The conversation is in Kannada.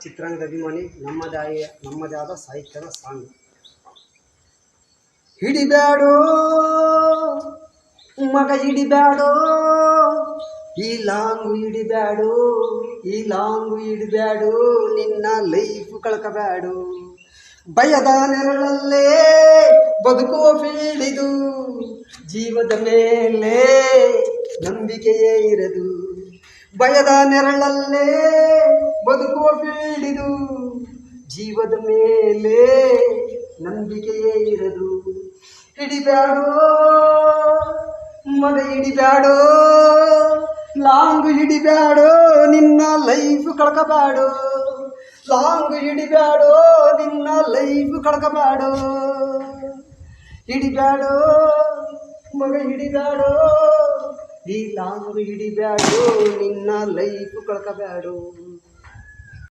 ಚಿತ್ರರಂಗದ ಅಭಿಮಾನಿ ನಮ್ಮದೇ ಆದ ಸಾಹಿತ್ಯದ ಸಾಂಗ್. ಹಿಡಿಬ್ಯಾಡೋ ಮಗ ಹಿಡಿಬ್ಯಾಡೋ, ಈ ಲಾಂಗು ಹಿಡಿಬ್ಯಾಡೋ, ಈ ಲಾಂಗು ಹಿಡಿಬ್ಯಾಡೋ, ನಿನ್ನ ಲೈಫ್ ಕಳ್ಕಬ್ಯಾಡು. ಭಯದ ನೆರಳಲ್ಲೇ ಬದುಕುವ ಪೀಳಿದು, ಜೀವದ ಮೇಲೆ ನಂಬಿಕೆಯೇ ಇರದು. ಭಯದ ನೆರಳಲ್ಲೇ ಬದುಕುವ ಪೀಳಿದು, ಜೀವದ ಮೇಲೆ ನಂಬಿಕೆಯೇ ಇರದು. ಹಿಡಿಬ್ಯಾಡೋ ಮಗ ಹಿಡಿಬ್ಯಾಡೋ, ಲಾಂಗು ಹಿಡಿಬ್ಯಾಡೋ, ನಿನ್ನ ಲೈಫ್ ಕಳ್ಕಬ್ಯಾಡೋ. ಲಾಂಗು ಹಿಡಿಬ್ಯಾಡೋ, ನಿನ್ನ ಲೈಫ್ ಕಳ್ಕಬ್ಯಾಡೋ. ಹಿಡಿಬ್ಯಾಡೋ ಮಗ ಹಿಡಿಬ್ಯಾಡೋ, ಈ ಲಾಂಗು ಹಿಡಿಬ್ಯಾಡೋ, ನಿನ್ನ ಲೈಫ್ ಕಳ್ಕಬ್ಯಾಡೋ.